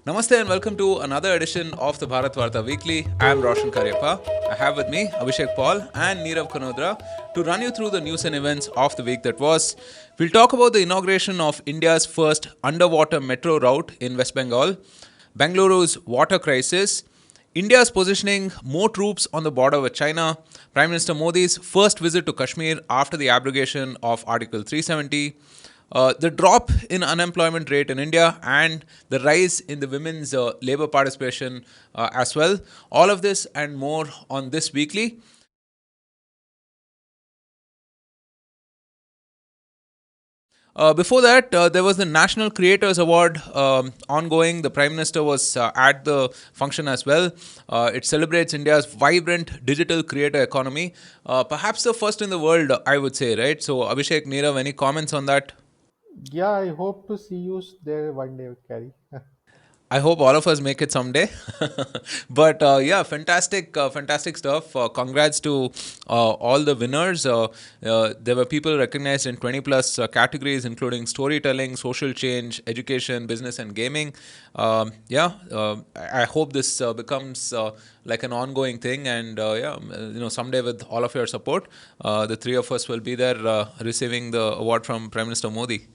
Namaste and welcome to another edition of the Bharat Varta Weekly. I am Roshan Karyappa. I have with me Abhishek Paul and Neerav Kanodra to run you through the news and events of the week that was. We'll talk about the inauguration of India's first underwater metro route in West Bengal, Bengaluru's water crisis, India's positioning more troops on the border with China, Prime Minister Modi's first visit to Kashmir after the abrogation of Article 370, the drop in unemployment rate in India and the rise in the women's labor participation as well. All of this and more on this weekly. Before that, there was the National Creators Award ongoing. The Prime Minister was at the function as well. It celebrates India's vibrant digital creator economy. Perhaps the first in the world, I would say, right? So, Abhishek, Neerav, any comments on that? Yeah, I hope to see you there one day, Carrie. I hope all of us make it someday. But yeah, fantastic stuff. Congrats to all the winners. There were people recognized in 20 plus categories, including storytelling, social change, education, business, and gaming. I hope this becomes like an ongoing thing. And someday with all of your support, the three of us will be there receiving the award from Prime Minister Modi,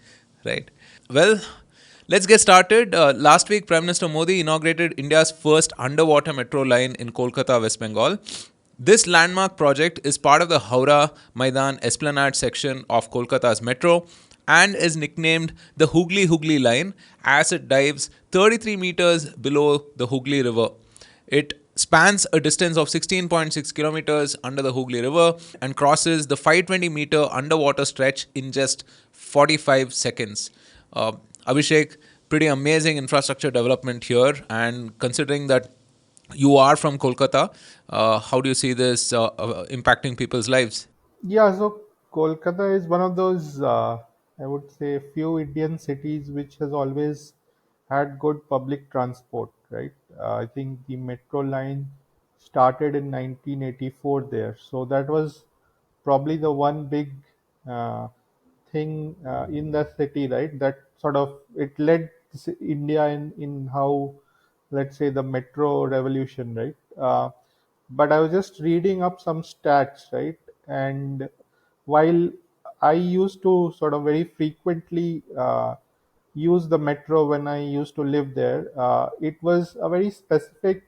right? Well, let's get started. Last week, Prime Minister Modi inaugurated India's first underwater metro line in Kolkata, West Bengal. This landmark project is part of the Howrah Maidan Esplanade section of Kolkata's metro and is nicknamed the Hooghly Hooghly Line as it dives 33 meters below the Hooghly River. It spans a distance of 16.6 kilometers under the Hooghly River and crosses the 520-meter underwater stretch in just 45 seconds. Abhishek, pretty amazing infrastructure development here. And considering that you are from Kolkata, how do you see this impacting people's lives? Yeah, so Kolkata is one of those, I would say, few Indian cities which has always had good public transport, right? I think the metro line started in 1984 there. So that was probably the one big uh, thing in the city, right? That sort of it led India in how, let's say, the metro revolution, right? But I was just reading up some stats, right? And while I used to sort of very frequently use the metro when I used to live there, it was a very specific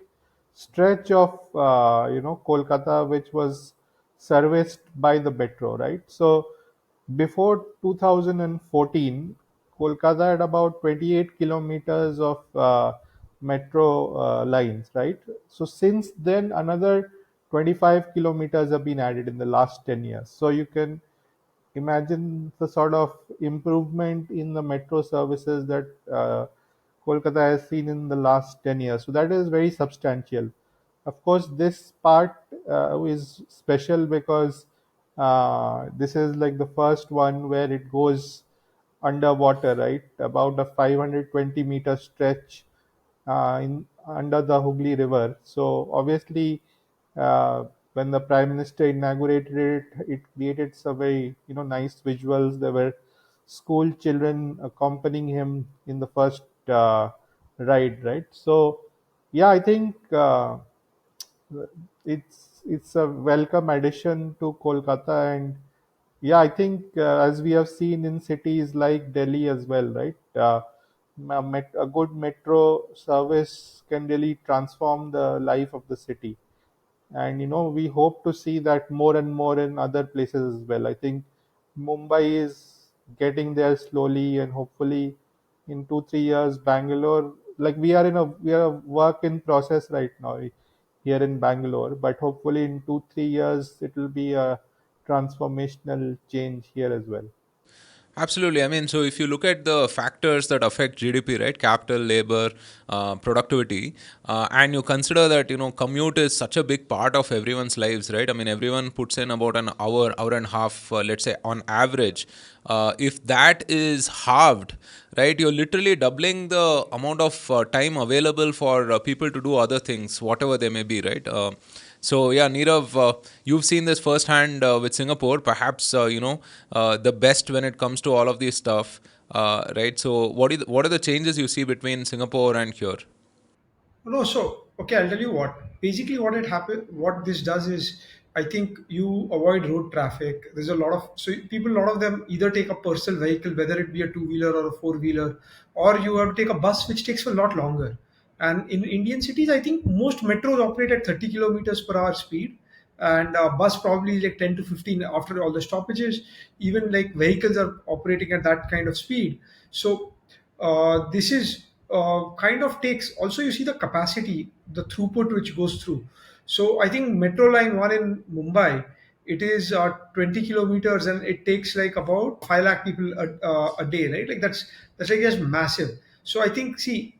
stretch of Kolkata which was serviced by the metro, right? So before 2014, Kolkata had about 28 kilometers of metro lines, right? So since then, another 25 kilometers have been added in the last 10 years. So you can imagine the sort of improvement in the metro services that Kolkata has seen in the last 10 years. So that is very substantial. Of course, this part is special because this is like the first one where it goes underwater, right? About a 520-meter stretch in under the Hooghly River. So obviously, when the Prime Minister inaugurated it, it created some very nice visuals. There were school children accompanying him in the first ride, right? So yeah, I think it's a welcome addition to Kolkata, and yeah, I think as we have seen in cities like Delhi as well, right? A good metro service can really transform the life of the city, and we hope to see that more and more in other places as well. I think Mumbai is getting there slowly, and hopefully in 2 3 years Bangalore, like we are a work in process right now here in Bangalore, but hopefully in 2 3 years it will be a transformational change here as well. Absolutely. I mean, so if you look at the factors that affect GDP, right, capital, labor, productivity, and you consider that commute is such a big part of everyone's lives, right? I mean, everyone puts in about an hour and a half, let's say, on average. If that is halved, right, you're literally doubling the amount of time available for people to do other things, whatever they may be, right? So yeah, Nirav, you've seen this firsthand with Singapore. Perhaps the best when it comes to all of these stuff, right? So what are the changes you see between Singapore and here? No, so okay, I'll tell you what. Basically, what it happen, what this does is, I think you avoid road traffic. There's a lot of people. A lot of them either take a personal vehicle, whether it be a two-wheeler or a four-wheeler, or you have to take a bus, which takes a lot longer. And in Indian cities, I think most metros operate at 30 kilometers per hour speed, and bus probably like 10 to 15 after all the stoppages. Even like vehicles are operating at that kind of speed. So this is kind of takes also, you see the capacity, the throughput which goes through. So I think metro line 1 in Mumbai, it is 20 kilometers, and it takes like about 5 lakh people a day, right? Like that's like just massive. So I think, see,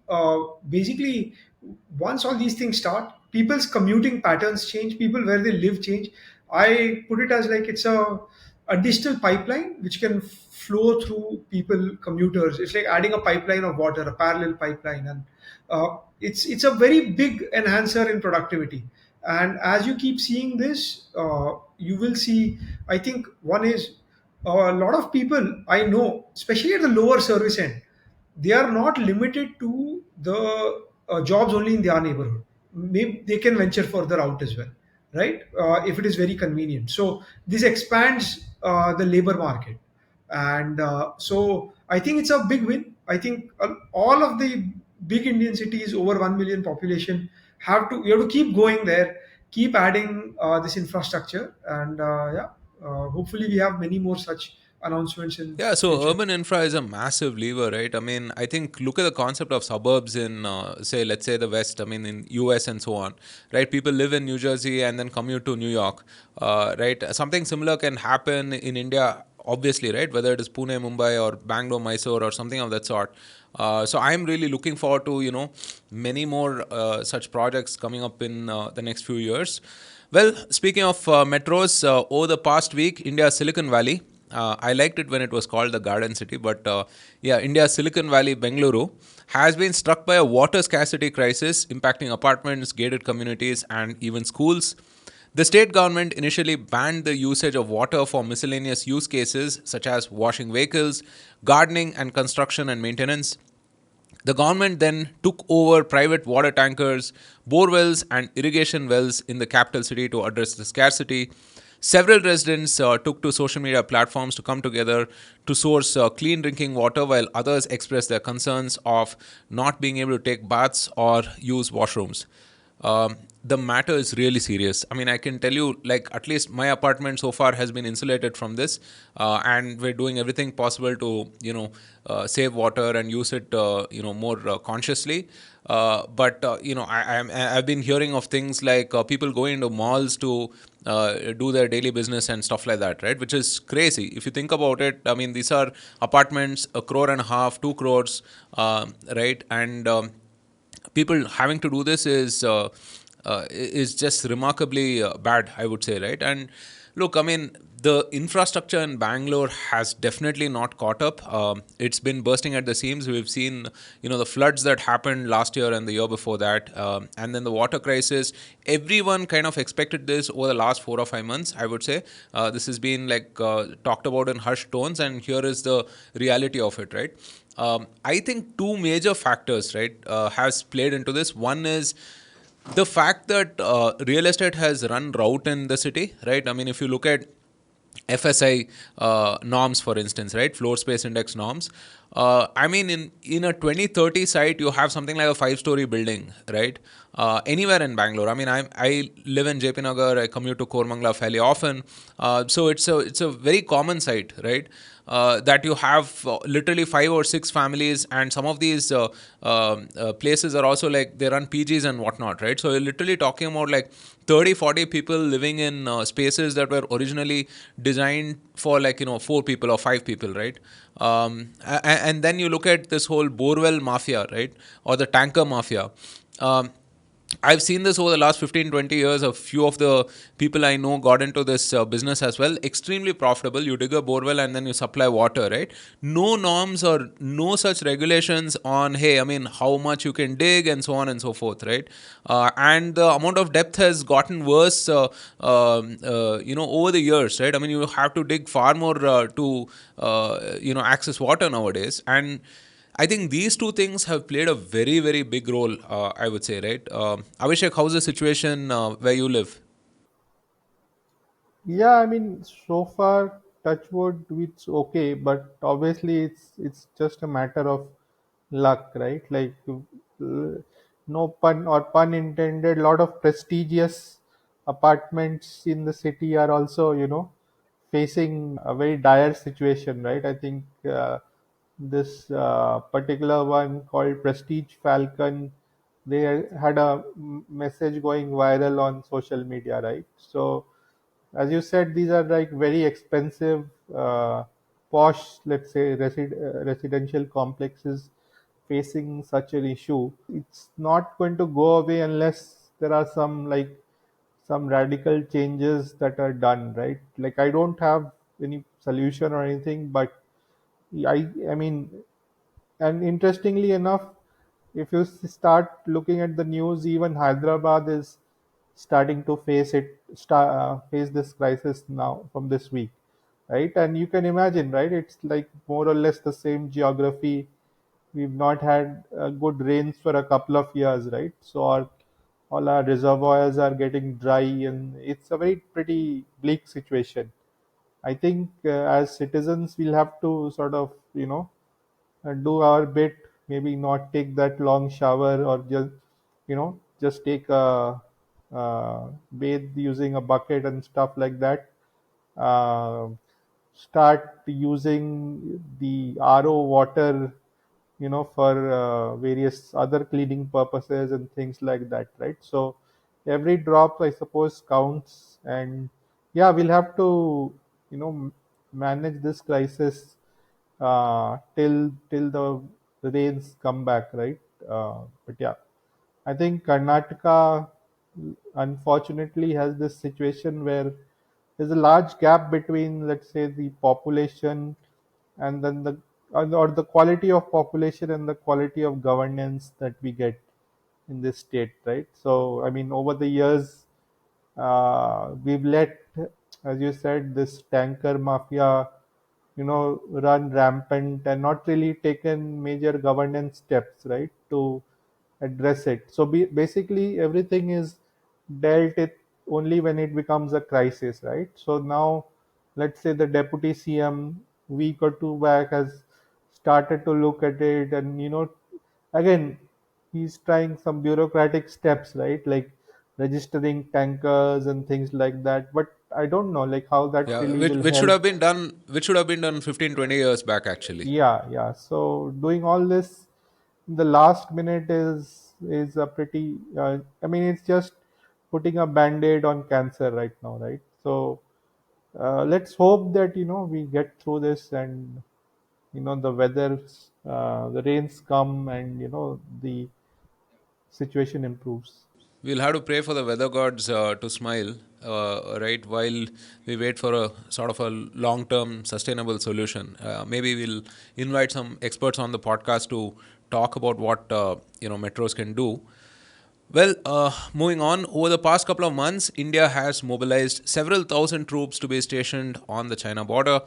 basically, once all these things start, people's commuting patterns change, people where they live change. I put it as like it's a digital pipeline which can flow through people, commuters. It's like adding a pipeline of water, a parallel pipeline, and it's a very big enhancer in productivity. And as you keep seeing this, you will see. I think one is a lot of people I know, especially at the lower service end, they are not limited to the jobs only in their neighborhood. Maybe they can venture further out as well, right? If it is very convenient. So this expands the labor market, and so I think it's a big win. I think all of the big Indian cities over 1 million population have to, you have to keep going there, keep adding this infrastructure, and yeah, hopefully we have many more such announcements in Yeah, so future. urban infra is a massive lever, right? I mean, I think look at the concept of suburbs in, say, let's say the West. I mean, in US and so on, right? People live in New Jersey and then commute to New York, right? Something similar can happen in India, obviously, right? Whether it is Pune, Mumbai, or Bangalore, Mysore, or something of that sort. So I'm really looking forward to many more such projects coming up in the next few years. Well, speaking of metros, over the past week, India's Silicon Valley. I liked it when it was called the Garden City, but yeah, India's Silicon Valley, Bengaluru, has been struck by a water scarcity crisis impacting apartments, gated communities, and even schools. The state government initially banned the usage of water for miscellaneous use cases such as washing vehicles, gardening, and construction and maintenance. The government then took over private water tankers, bore wells, and irrigation wells in the capital city to address the scarcity. Several residents took to social media platforms to come together to source clean drinking water, while others expressed their concerns of not being able to take baths or use washrooms. The matter is really serious. I mean, I can tell you, like, at least my apartment so far has been insulated from this, and we're doing everything possible to, save water and use it, more consciously. I've been hearing of things like people going into malls to do their daily business and stuff like that, right? Which is crazy. If you think about it, I mean, these are apartments, a crore and a half, 2 crores, right? And people having to do this is just remarkably bad, I would say, right? And look, I mean, the infrastructure in Bangalore has definitely not caught up. It's been bursting at the seams. We've seen, the floods that happened last year and the year before that, and then the water crisis. Everyone kind of expected this over the last 4 or 5 months, I would say. This has been like talked about in hushed tones, and here is the reality of it, right? I think two major factors, right, has played into this. One is the fact that real estate has run route in the city, right? I mean, if you look at FSI norms, for instance, right? Floor space index norms. I mean, in a 2030 site, you have something like a five-story building, right? Anywhere in Bangalore. I mean, I live in JP Nagar. I commute to Kormangla fairly often, so it's a very common sight, right? That you have literally 5 or 6 families, and some of these places are also like they run PGs and whatnot, right? So you're literally talking about like 30, 40 people living in spaces that were originally designed for like 4 people or 5 people, right? And then you look at this whole borewell mafia, right, or the tanker mafia. um, I've seen this over the last 15, 20 years. A few of the people I know got into this business as well. Extremely profitable. You dig a borewell and then you supply water, right? No norms or no such regulations on, hey, I mean, how much you can dig and so on and so forth, right? And the amount of depth has gotten worse, over the years, right? I mean, you have to dig far more to, access water nowadays. And I think these two things have played a very, very big role, I would say, right? Abhishek, how's the situation where you live? Yeah, I mean, so far, touch wood, it's okay, but obviously, it's just a matter of luck, right? Like, no pun or pun intended. A lot of prestigious apartments in the city are also, facing a very dire situation, right? I think this particular one called Prestige Falcon, they had a message going viral on social media, right? So as you said, these are like very expensive, posh, let's say, residential complexes facing such an issue. It's not going to go away unless there are some radical changes that are done, right? Like I don't have any solution or anything, but I mean, and interestingly enough, if you start looking at the news, even Hyderabad is starting to face this crisis now from this week, right? And you can imagine, right? It's like more or less the same geography. We've not had good rains for a couple of years, right? So all our reservoirs are getting dry, and it's a very pretty bleak situation. I think as citizens, we'll have to sort of, do our bit, maybe not take that long shower, or just take a bathe using a bucket and stuff like that. uh, Start using the RO water, for various other cleaning purposes and things like that, right? So every drop, I suppose, counts. And yeah, we'll have to, manage this crisis till the rains come back, right? But yeah, I think Karnataka unfortunately has this situation where there's a large gap between, let's say, the population and then or the quality of population and the quality of governance that we get in this state, right? So, I mean, over the years, we've let, as you said, this tanker mafia, run rampant and not really taken major governance steps, right, to address it. So basically, everything is dealt it only when it becomes a crisis, right? So now, let's say the deputy CM week or two back has started to look at it, and again, he's trying some bureaucratic steps, right, like registering tankers and things like that. But I don't know, like how that Yeah, really which will which should help. have been done, 15, 20 years back, actually. Yeah. So doing all this in the last minute is a pretty. I mean, it's just putting a band-aid on cancer right now, right? So let's hope that we get through this, and the rains come, and the situation improves. We'll have to pray for the weather gods to smile, right, while we wait for a sort of a long term sustainable solution. Maybe we'll invite some experts on the podcast to talk about what metros can do. Well, moving on, over the past couple of months, India has mobilized several thousand troops to be stationed on the China border.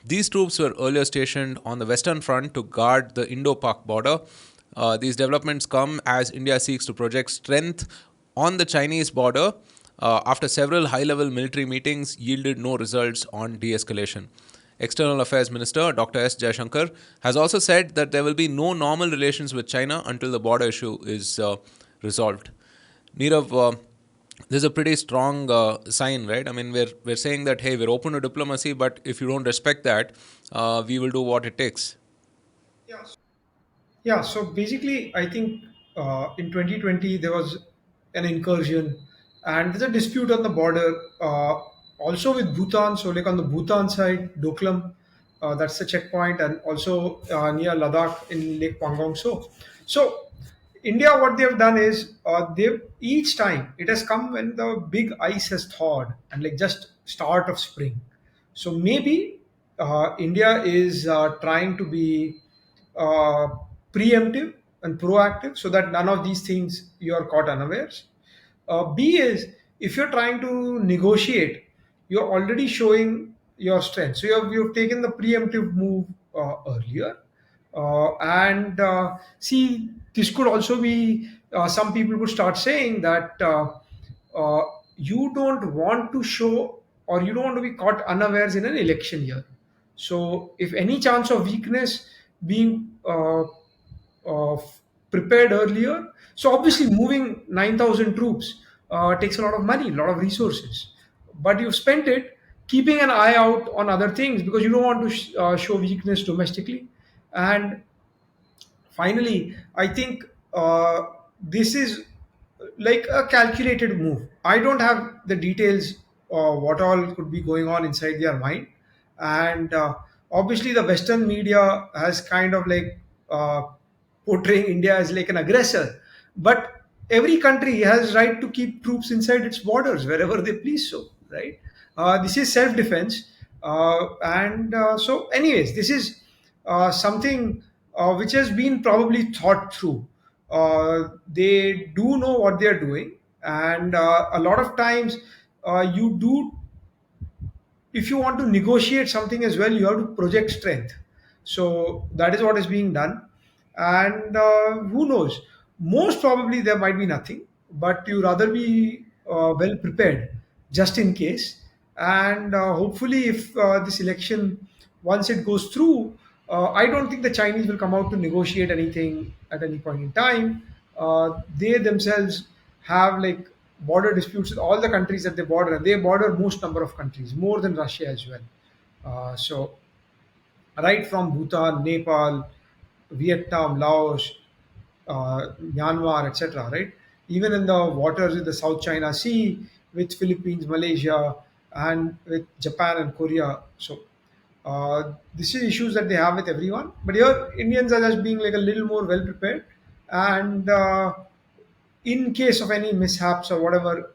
These troops were earlier stationed on the western front to guard the Indo Pak border. These developments come as India seeks to project strength on the Chinese border after several high level military meetings yielded no results on de escalation. External Affairs Minister Dr. S. Jaishankar has also said that there will be no normal relations with China until the border issue is resolved. Nirav, this is a pretty strong sign, right? I mean, we're saying that hey, we're open to diplomacy, but if you don't respect that, we will do what it takes. Yeah, so basically, I think in 2020 there was an incursion, and there's a dispute on the border, also with Bhutan. So, like on the Bhutan side, Doklam, that's the checkpoint, and also near Ladakh in Lake Pangong. So India, what they have done is they each time it has come when the big ice has thawed and like just start of spring. So maybe India is trying to be uh, preemptive and proactive so that none of these things you are caught unawares. B is if you're trying to negotiate, you're already showing your strength. So you've taken the preemptive move earlier. And see, this could also be, some people could start saying that uh, you don't want to show, or you don't want to be caught unawares in an election year. So if any chance of weakness being prepared earlier, so obviously moving 9,000 troops takes a lot of money, a lot of resources, but you've spent it keeping an eye out on other things because you don't want to show weakness domestically. And finally, I think this is like a calculated move. I don't have the details what all could be going on inside their mind, and obviously the Western media has kind of like uh, portraying India as like an aggressor, but every country has right to keep troops inside its borders wherever they please. So, right? This is self-defense, and so, anyways, this is something which has been probably thought through. They do know what they are doing, and a lot of times you do, if you want to negotiate something as well, you have to project strength. So that is what is being done. And who knows, most probably there might be nothing, but you rather be well prepared just in case. And hopefully if this election, once it goes through, I don't think the Chinese will come out to negotiate anything at any point in time. They themselves have like border disputes with all the countries that they border, and they border most number of countries, more than Russia as well. So right from Bhutan, Nepal, Vietnam, Laos, Myanmar, etc. Right, even in the waters in the South China Sea, with Philippines, Malaysia, and with Japan and Korea. So this is issues that they have with everyone. But here, Indians are just being like a little more well prepared, and in case of any mishaps or whatever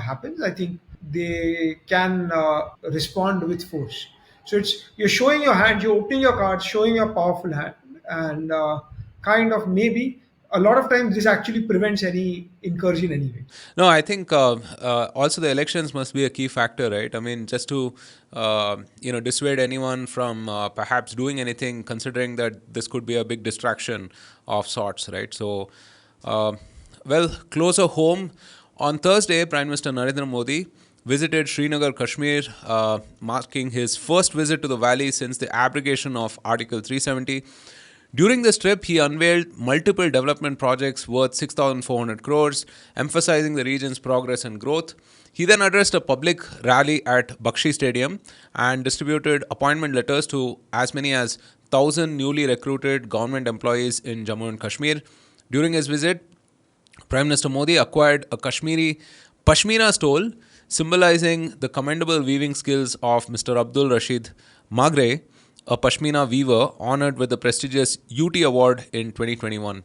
happens, I think they can respond with force. So it's, you're showing your hand, you're opening your cards, showing your powerful hand, and kind of maybe a lot of times this actually prevents any incursion anyway. No, I think also the elections must be a key factor, right? I mean, just to dissuade anyone from perhaps doing anything, considering that this could be a big distraction of sorts, right? So, uh, well, closer home, on Thursday, Prime Minister Narendra Modi visited Srinagar, Kashmir, marking his first visit to the valley since the abrogation of Article 370. During this trip, he unveiled multiple development projects worth 6,400 crores, emphasizing the region's progress and growth. He then addressed a public rally at Bakshi Stadium and distributed appointment letters to as many as 1,000 newly recruited government employees in Jammu and Kashmir. During his visit, Prime Minister Modi acquired a Kashmiri Pashmina stole, symbolizing the commendable weaving skills of Mr. Abdul Rashid Magre, a Pashmina weaver honored with the prestigious UT Award in 2021.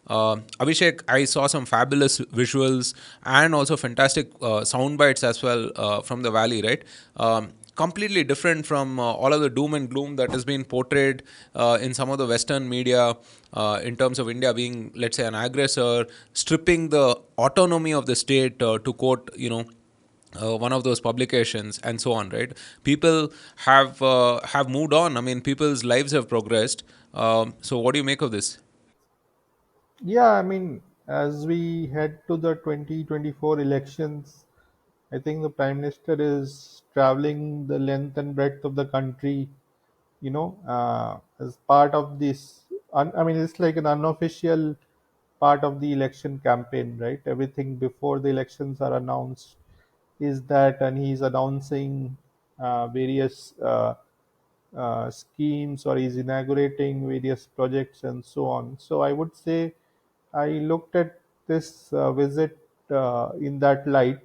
Abhishek, I saw some fabulous visuals and also fantastic sound bites as well from the valley, right? Completely different from all of the doom and gloom that has been portrayed in some of the Western media in terms of India being, let's say, an aggressor, stripping the autonomy of the state, to quote, one of those publications, and so on. Right? People have moved on. I mean, people's lives have progressed. So, what do you make of this? Yeah, I mean, as we head to the 2024 elections, I think the Prime Minister is traveling the length and breadth of the country, as part of this. I mean, it's like an unofficial part of the election campaign, right? Everything before the elections are announced is that, and he's announcing various schemes, or he's inaugurating various projects and so on. So I would say I looked at this visit in that light.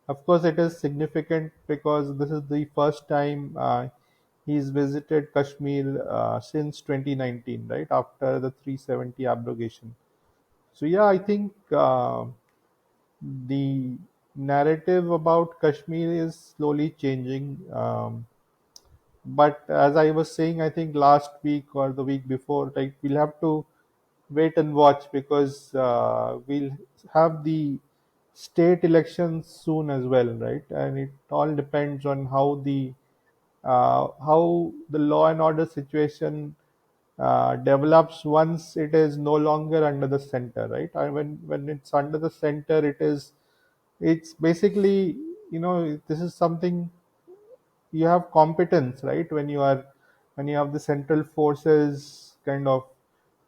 Of course, it is significant because this is the first time he's visited Kashmir since 2019, right after the 370 abrogation. So yeah, I think the narrative about Kashmir is slowly changing. But as I was saying, I think last week or the week before, like, we'll have to wait and watch because we'll have the state elections soon as well, right? And it all depends on how the law and order situation develops once it is no longer under the center, right? And when it's under the center, it's basically, this is something, you have competence, right? When you have the central forces kind of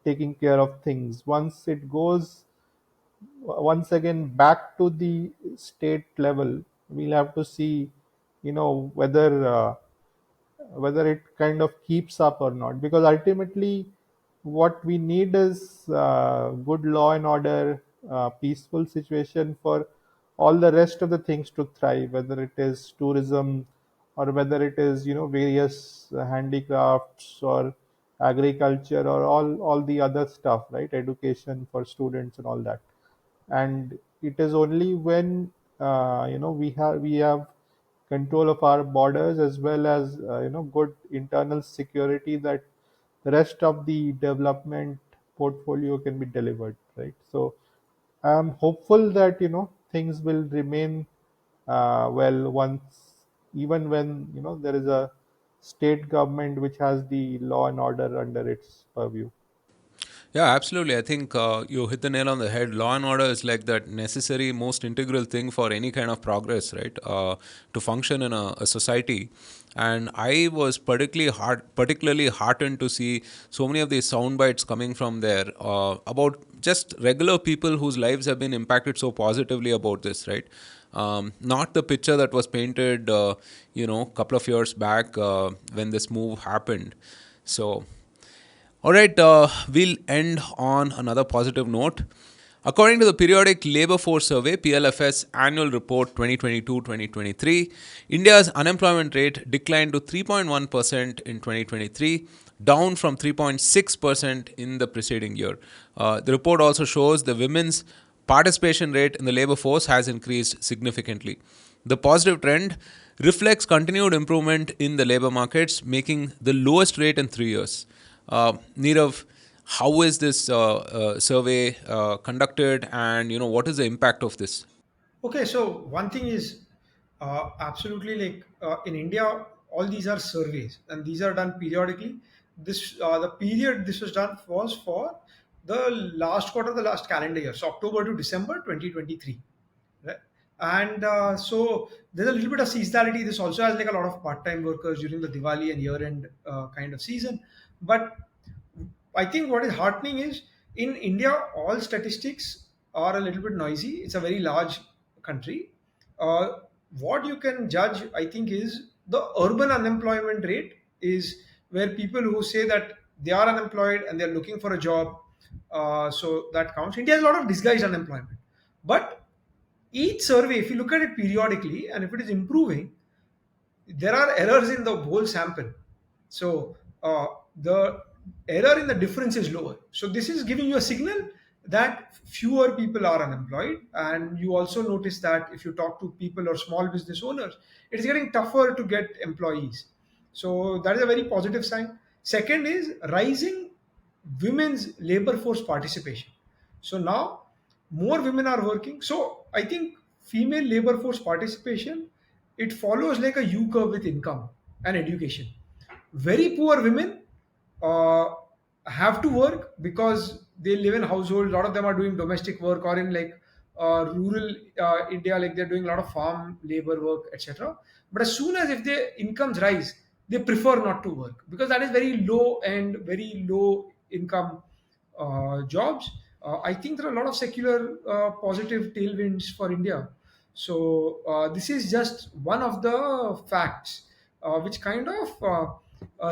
taking care of things. Once it goes once again back to the state level, we'll have to see, whether it kind of keeps up or not, because ultimately what we need is good law and order, peaceful situation for all the rest of the things to thrive, whether it is tourism or whether it is, various handicrafts or agriculture or all the other stuff, right? Education for students and all that. And it is only when we have control of our borders as well as good internal security, that the rest of the development portfolio can be delivered, right? So I'm hopeful that things will remain well once, even when there is a state government which has the law and order under its purview. Yeah, absolutely. I think you hit the nail on the head. Law and order is like that necessary, most integral thing for any kind of progress, right? To function in a society. And I was particularly heartened to see so many of these sound bites coming from there about just regular people whose lives have been impacted so positively about this, right? Not the picture that was painted, couple of years back when this move happened. So all right, we'll end on another positive note. According to the Periodic Labour Force Survey (PLFS) Annual Report 2022-2023, India's unemployment rate declined to 3.1% in 2023, down from 3.6% in the preceding year. The report also shows the women's participation rate in the labour force has increased significantly. The positive trend reflects continued improvement in the labour markets, making the lowest rate in 3 years. Nirav, how is this survey conducted, and what is the impact of this? Okay, so one thing is absolutely like in India, all these are surveys and these are done periodically. This the period this was done was for the last quarter of the last calendar year, so October to December 2023, right? And so there's a little bit of seasonality. This also has like a lot of part-time workers during the Diwali and year-end kind of season. But I think what is heartening is in India, all statistics are a little bit noisy. It's a very large country. Uh, what you can judge, I think, is the urban unemployment rate is where people who say that they are unemployed and they're looking for a job. So that counts. India has a lot of disguised unemployment. But each survey, if you look at it periodically and if it is improving, there are errors in the whole sample. So the error in the difference is lower. So this is giving you a signal that fewer people are unemployed. And you also notice that if you talk to people or small business owners, it is getting tougher to get employees. So that is a very positive sign. Second is rising women's labor force participation. So now more women are working. So I think female labor force participation, it follows like a U curve with income and education. Very poor women uh, have to work because they live in households. A lot of them are doing domestic work or in like rural India, like they're doing a lot of farm labor work, etc. But as soon as if their incomes rise, they prefer not to work because that is very low and very low income jobs. I think there are a lot of secular positive tailwinds for India. So this is just one of the facts which kind of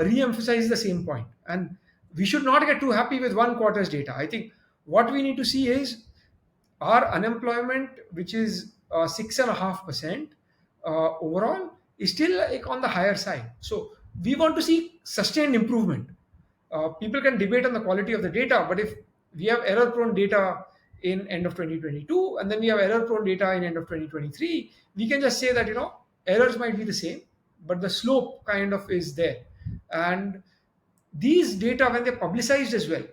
re-emphasize the same point. And we should not get too happy with one quarter's data. I think what we need to see is our unemployment, which is 6.5% overall, is still like on the higher side. So we want to see sustained improvement. People can debate on the quality of the data, but if we have error-prone data in end of 2022 and then we have error-prone data in end of 2023, we can just say that errors might be the same, but the slope kind of is there. And these data, when they're publicized as well,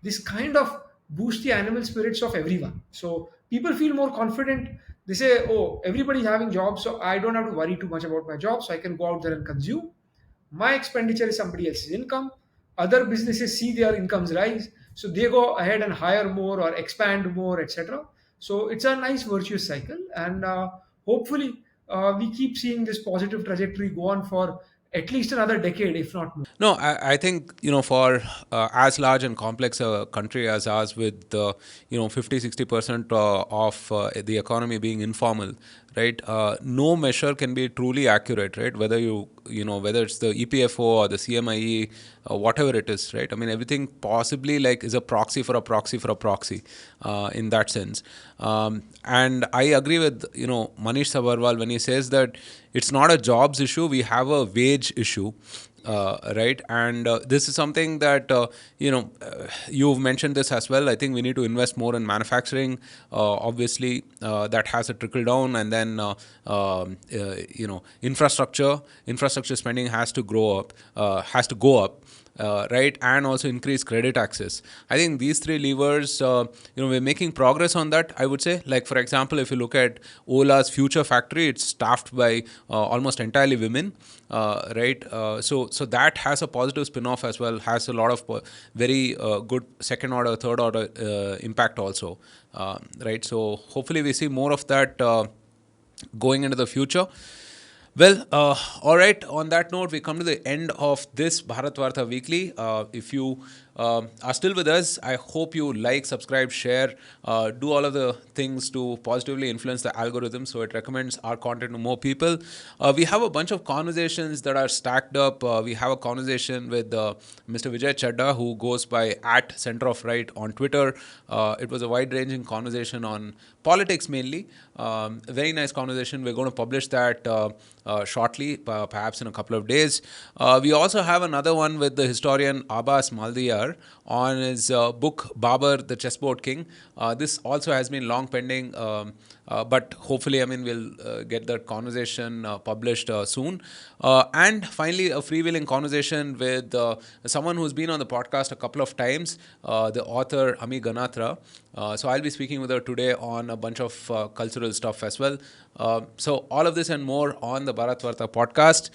this kind of boosts the animal spirits of everyone. So people feel more confident. They say, oh, everybody's having jobs, so I don't have to worry too much about my job, so I can go out there and consume. My expenditure is somebody else's income. other businesses see their incomes rise, so they go ahead and hire more or expand more, etc. So it's a nice virtuous cycle, and hopefully we keep seeing this positive trajectory go on for at least another decade, if not more. No, I think, for as large and complex a country as ours, with 50-60% of the economy being informal, right? No measure can be truly accurate, right? Whether whether it's the EPFO or the CMIE, whatever it is, right? I mean, everything possibly like is a proxy for a proxy for a proxy, in that sense. And I agree with Manish Sabarwal when he says that it's not a jobs issue; we have a wage issue. Right, and this is something that you've mentioned this as well. I think we need to invest more in manufacturing. Obviously, that has a trickle down, and then infrastructure spending has to grow up, has to go up. Right, and also increase credit access. I think these three levers, we're making progress on that. I would say, like for example, if you look at Ola's future factory, it's staffed by almost entirely women. Right, so that has a positive spin-off as well. Has a lot of very good second order, third order impact also. Right, so hopefully we see more of that going into the future. Well, all right. On that note, we come to the end of this Bharat Vartha Weekly. If you are still with us, I hope you like, subscribe, share, do all of the things to positively influence the algorithm so it recommends our content to more people. We have a bunch of conversations that are stacked up. We have a conversation with Mr. Vijay Chadda, who goes by @Center of Right on Twitter. It was a wide-ranging conversation on politics mainly. Very nice conversation. We're going to publish that shortly, perhaps in a couple of days. We also have another one with the historian Abbas Maldiyar on his book Babar, the Chessboard King. This also has been long pending, but hopefully, I mean, we'll get that conversation published soon. And finally, a freewheeling conversation with someone who's been on the podcast a couple of times, the author Ami Ganatra. So I'll be speaking with her today on a bunch of cultural stuff as well. So all of this and more on the Bharat Vartha podcast.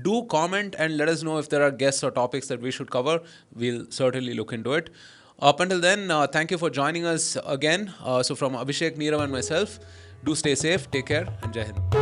Do comment and let us know if there are guests or topics that we should cover. We'll certainly look into it. Up until then, thank you for joining us again. So from Abhishek, Neerav and myself, do stay safe, take care, and Jai Hind.